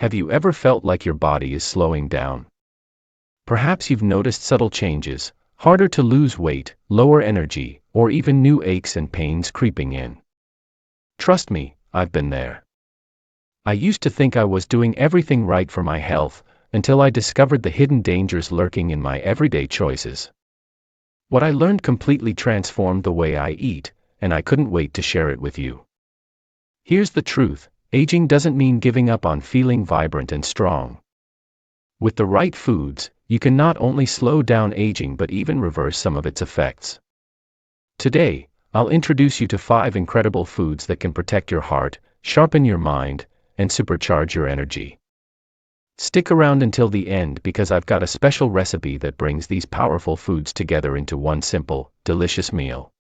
Have you ever felt like your body is slowing down? Perhaps you've noticed subtle changes, harder to lose weight, lower energy, or even new aches and pains creeping in. Trust me, I've been there. I used to think I was doing everything right for my health, until I discovered the hidden dangers lurking in my everyday choices. What I learned completely transformed the way I eat, and I couldn't wait to share it with you. Here's the truth: aging doesn't mean giving up on feeling vibrant and strong. With the right foods, you can not only slow down aging but even reverse some of its effects. Today, I'll introduce you to 5 incredible foods that can protect your heart, sharpen your mind, and supercharge your energy. Stick around until the end because I've got a special recipe that brings these powerful foods together into one simple, delicious meal.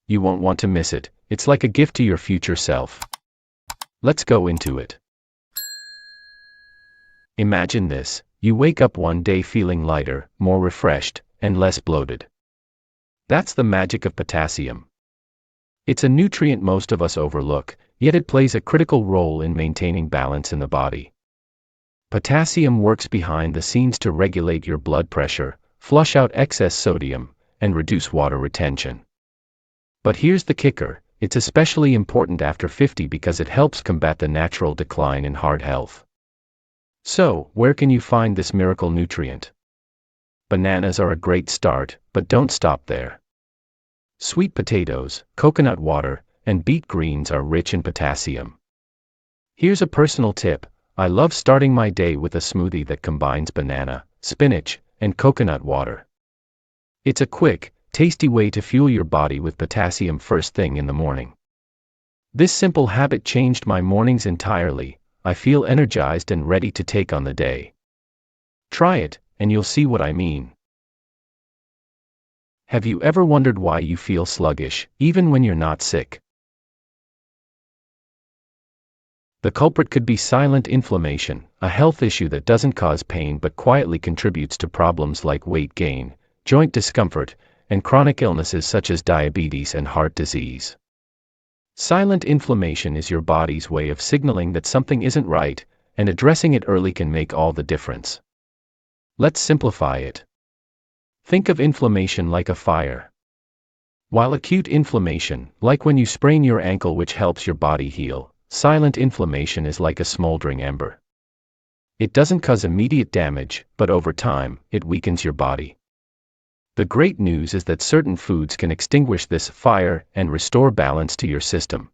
You won't want to miss it. It's like a gift to your future self. Let's go into it. Imagine this: you wake up one day feeling lighter, more refreshed, and less bloated. That's the magic of potassium. It's a nutrient most of us overlook, yet it plays a critical role in maintaining balance in the body. Potassium works behind the scenes to regulate your blood pressure, flush out excess sodium, and reduce water retention. But here's the kicker: it's especially important after 50 because it helps combat the natural decline in heart health. So, where can you find this miracle nutrient? Bananas are a great start, but don't stop there. Sweet potatoes, coconut water, and beet greens are rich in potassium. Here's a personal tip: I love starting my day with a smoothie that combines banana, spinach, and coconut water. It's a quick, tasty way to fuel your body with potassium first thing in the morning. This simple habit changed my mornings entirely. I feel energized and ready to take on the day. Try it, and you'll see what I mean. Have you ever wondered why you feel sluggish, even when you're not sick? The culprit could be silent inflammation, a health issue that doesn't cause pain but quietly contributes to problems like weight gain, joint discomfort, and chronic illnesses such as diabetes and heart disease. Silent inflammation is your body's way of signaling that something isn't right, and addressing it early can make all the difference. Let's simplify it. Think of inflammation like a fire. While acute inflammation, like when you sprain your ankle which helps your body heal, silent inflammation is like a smoldering ember. It doesn't cause immediate damage, but over time, it weakens your body. The great news is that certain foods can extinguish this fire and restore balance to your system.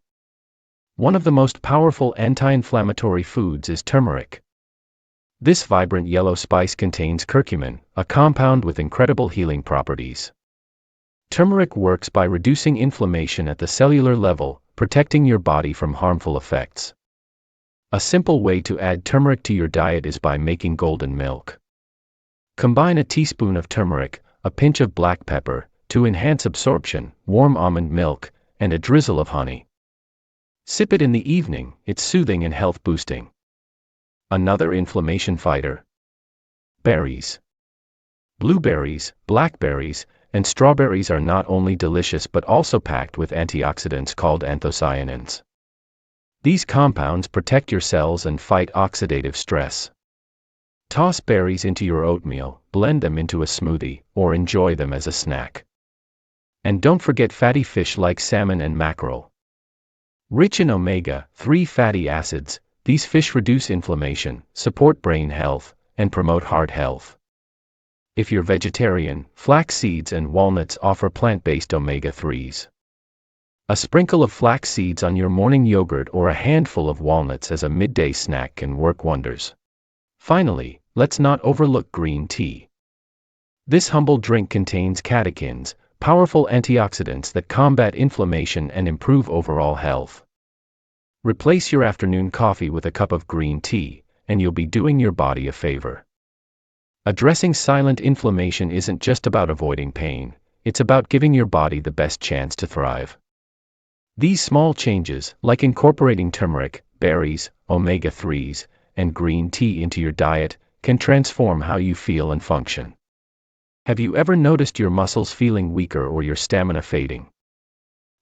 One of the most powerful anti-inflammatory foods is turmeric. This vibrant yellow spice contains curcumin, a compound with incredible healing properties. Turmeric works by reducing inflammation at the cellular level, protecting your body from harmful effects. A simple way to add turmeric to your diet is by making golden milk. Combine a teaspoon of turmeric, a pinch of black pepper, to enhance absorption, warm almond milk, and a drizzle of honey. Sip it in the evening. It's soothing and health boosting. Another inflammation fighter: berries. Blueberries, blackberries, and strawberries are not only delicious but also packed with antioxidants called anthocyanins. These compounds protect your cells and fight oxidative stress. Toss berries into your oatmeal, blend them into a smoothie, or enjoy them as a snack. And don't forget fatty fish like salmon and mackerel. Rich in omega-3 fatty acids, these fish reduce inflammation, support brain health, and promote heart health. If you're vegetarian, flax seeds and walnuts offer plant-based omega-3s. A sprinkle of flax seeds on your morning yogurt or a handful of walnuts as a midday snack can work wonders. Finally, let's not overlook green tea. This humble drink contains catechins, powerful antioxidants that combat inflammation and improve overall health. Replace your afternoon coffee with a cup of green tea, and you'll be doing your body a favor. Addressing silent inflammation isn't just about avoiding pain, it's about giving your body the best chance to thrive. These small changes, like incorporating turmeric, berries, omega-3s, and green tea into your diet, can transform how you feel and function. Have you ever noticed your muscles feeling weaker or your stamina fading?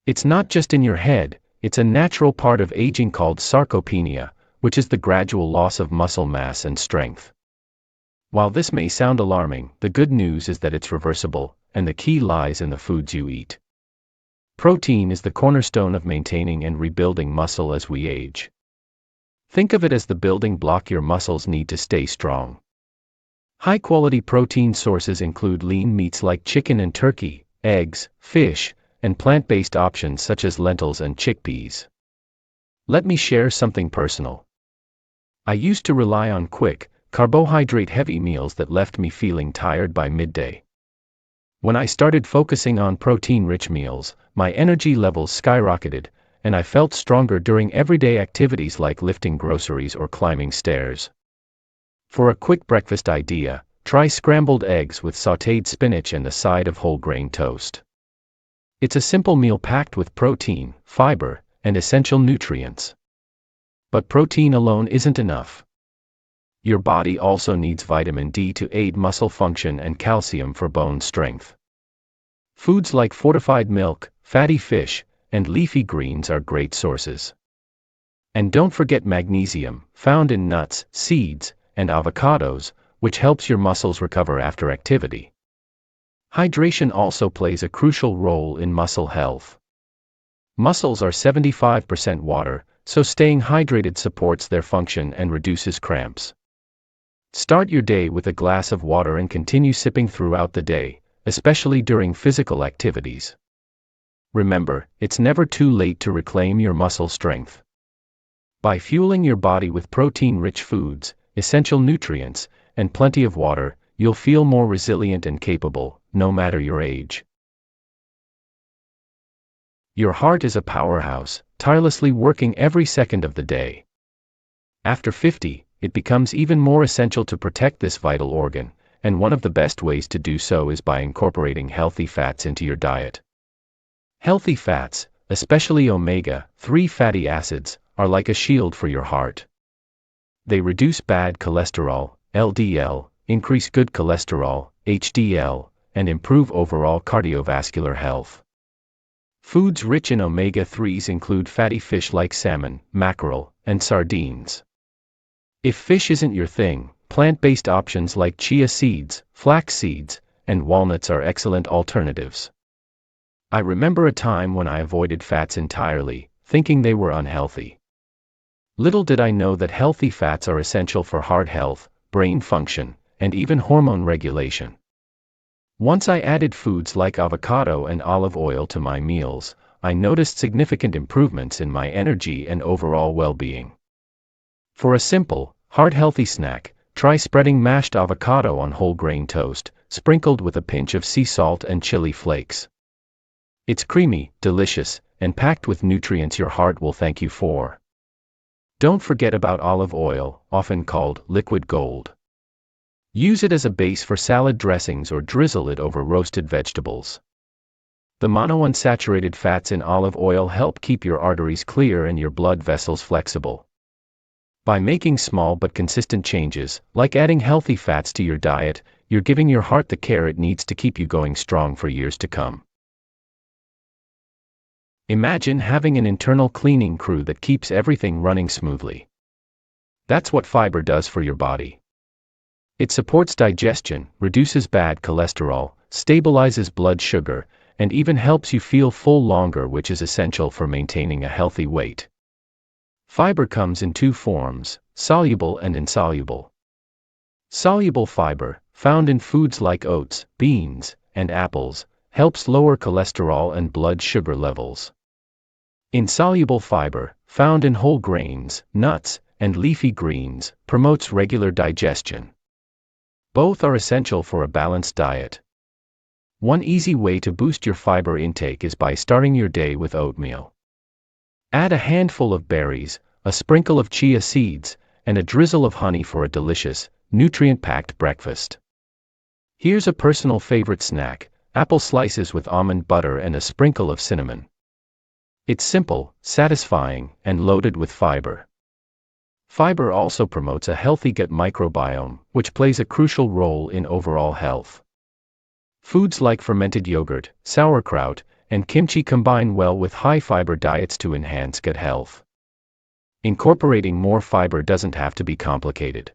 It's not just in your head, it's a natural part of aging called sarcopenia, which is the gradual loss of muscle mass and strength. While this may sound alarming, the good news is that it's reversible, and the key lies in the foods you eat. Protein is the cornerstone of maintaining and rebuilding muscle as we age. Think of it as the building block your muscles need to stay strong. High-quality protein sources include lean meats like chicken and turkey, eggs, fish, and plant-based options such as lentils and chickpeas. Let me share something personal. I used to rely on quick, carbohydrate-heavy meals that left me feeling tired by midday. When I started focusing on protein-rich meals, my energy levels skyrocketed, and I felt stronger during everyday activities like lifting groceries or climbing stairs. For a quick breakfast idea, try scrambled eggs with sautéed spinach and a side of whole grain toast. It's a simple meal packed with protein, fiber, and essential nutrients. But protein alone isn't enough. Your body also needs vitamin D to aid muscle function and calcium for bone strength. Foods like fortified milk, fatty fish, and leafy greens are great sources. And don't forget magnesium, found in nuts, seeds, and avocados, which helps your muscles recover after activity. Hydration also plays a crucial role in muscle health. Muscles are 75% water, so staying hydrated supports their function and reduces cramps. Start your day with a glass of water and continue sipping throughout the day, especially during physical activities. Remember, it's never too late to reclaim your muscle strength. By fueling your body with protein-rich foods, essential nutrients, and plenty of water, you'll feel more resilient and capable, no matter your age. Your heart is a powerhouse, tirelessly working every second of the day. After 50, it becomes even more essential to protect this vital organ, and one of the best ways to do so is by incorporating healthy fats into your diet. Healthy fats, especially omega-3 fatty acids, are like a shield for your heart. They reduce bad cholesterol, LDL, increase good cholesterol, HDL, and improve overall cardiovascular health. Foods rich in omega-3s include fatty fish like salmon, mackerel, and sardines. If fish isn't your thing, plant-based options like chia seeds, flax seeds, and walnuts are excellent alternatives. I remember a time when I avoided fats entirely, thinking they were unhealthy. Little did I know that healthy fats are essential for heart health, brain function, and even hormone regulation. Once I added foods like avocado and olive oil to my meals, I noticed significant improvements in my energy and overall well-being. For a simple, heart-healthy snack, try spreading mashed avocado on whole grain toast, sprinkled with a pinch of sea salt and chili flakes. It's creamy, delicious, and packed with nutrients your heart will thank you for. Don't forget about olive oil, often called liquid gold. Use it as a base for salad dressings or drizzle it over roasted vegetables. The monounsaturated fats in olive oil help keep your arteries clear and your blood vessels flexible. By making small but consistent changes, like adding healthy fats to your diet, you're giving your heart the care it needs to keep you going strong for years to come. Imagine having an internal cleaning crew that keeps everything running smoothly. That's what fiber does for your body. It supports digestion, reduces bad cholesterol, stabilizes blood sugar, and even helps you feel full longer, which is essential for maintaining a healthy weight. Fiber comes in two forms, soluble and insoluble. Soluble fiber, found in foods like oats, beans, and apples, helps lower cholesterol and blood sugar levels. Insoluble fiber, found in whole grains, nuts, and leafy greens, promotes regular digestion. Both are essential for a balanced diet. One easy way to boost your fiber intake is by starting your day with oatmeal. Add a handful of berries, a sprinkle of chia seeds, and a drizzle of honey for a delicious, nutrient-packed breakfast. Here's a personal favorite snack, apple slices with almond butter and a sprinkle of cinnamon. It's simple, satisfying, and loaded with fiber. Fiber also promotes a healthy gut microbiome, which plays a crucial role in overall health. Foods like fermented yogurt, sauerkraut, and kimchi combine well with high-fiber diets to enhance gut health. Incorporating more fiber doesn't have to be complicated.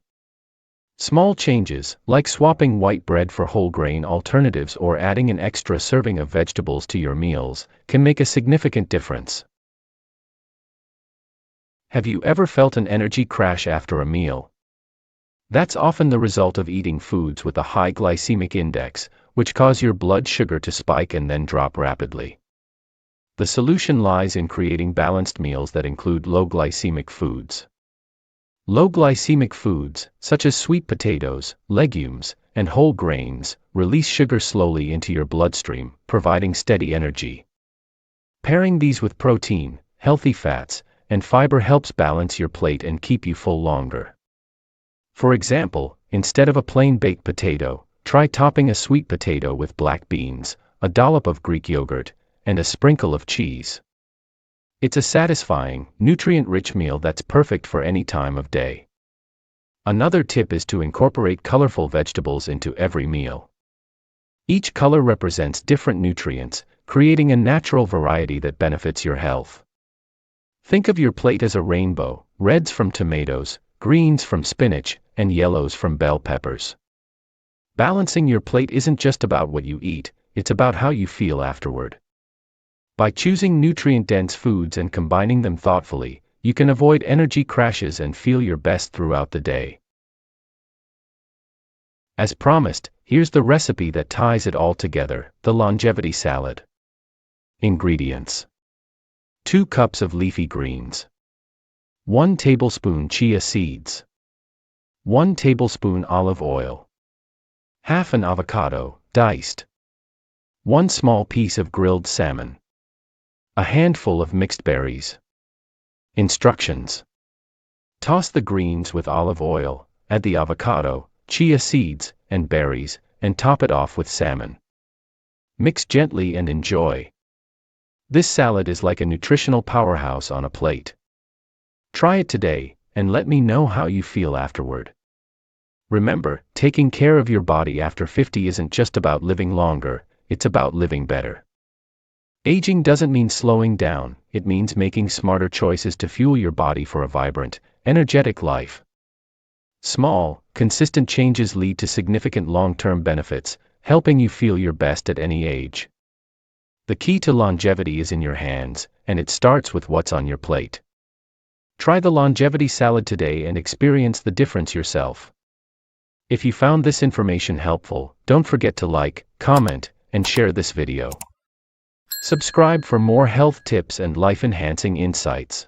Small changes, like swapping white bread for whole grain alternatives or adding an extra serving of vegetables to your meals, can make a significant difference. Have you ever felt an energy crash after a meal? That's often the result of eating foods with a high glycemic index, which cause your blood sugar to spike and then drop rapidly. The solution lies in creating balanced meals that include low glycemic foods. Low glycemic foods, such as sweet potatoes, legumes, and whole grains, release sugar slowly into your bloodstream, providing steady energy. Pairing these with protein, healthy fats, and fiber helps balance your plate and keep you full longer. For example, instead of a plain baked potato, try topping a sweet potato with black beans, a dollop of Greek yogurt, and a sprinkle of cheese. It's a satisfying, nutrient-rich meal that's perfect for any time of day. Another tip is to incorporate colorful vegetables into every meal. Each color represents different nutrients, creating a natural variety that benefits your health. Think of your plate as a rainbow: reds from tomatoes, greens from spinach, and yellows from bell peppers. Balancing your plate isn't just about what you eat, it's about how you feel afterward. By choosing nutrient-dense foods and combining them thoughtfully, you can avoid energy crashes and feel your best throughout the day. As promised, here's the recipe that ties it all together: the longevity salad. Ingredients: 2 cups of leafy greens, 1 tablespoon chia seeds, 1 tablespoon olive oil, half an avocado, diced, 1 small piece of grilled salmon, a handful of mixed berries. Instructions: toss the greens with olive oil, add the avocado, chia seeds, and berries, and top it off with salmon. Mix gently and enjoy. This salad is like a nutritional powerhouse on a plate. Try it today, and let me know how you feel afterward. Remember, taking care of your body after 50 isn't just about living longer, it's about living better. Aging doesn't mean slowing down, it means making smarter choices to fuel your body for a vibrant, energetic life. Small, consistent changes lead to significant long-term benefits, helping you feel your best at any age. The key to longevity is in your hands, and it starts with what's on your plate. Try the longevity salad today and experience the difference yourself. If you found this information helpful, don't forget to like, comment, and share this video. Subscribe for more health tips and life-enhancing insights.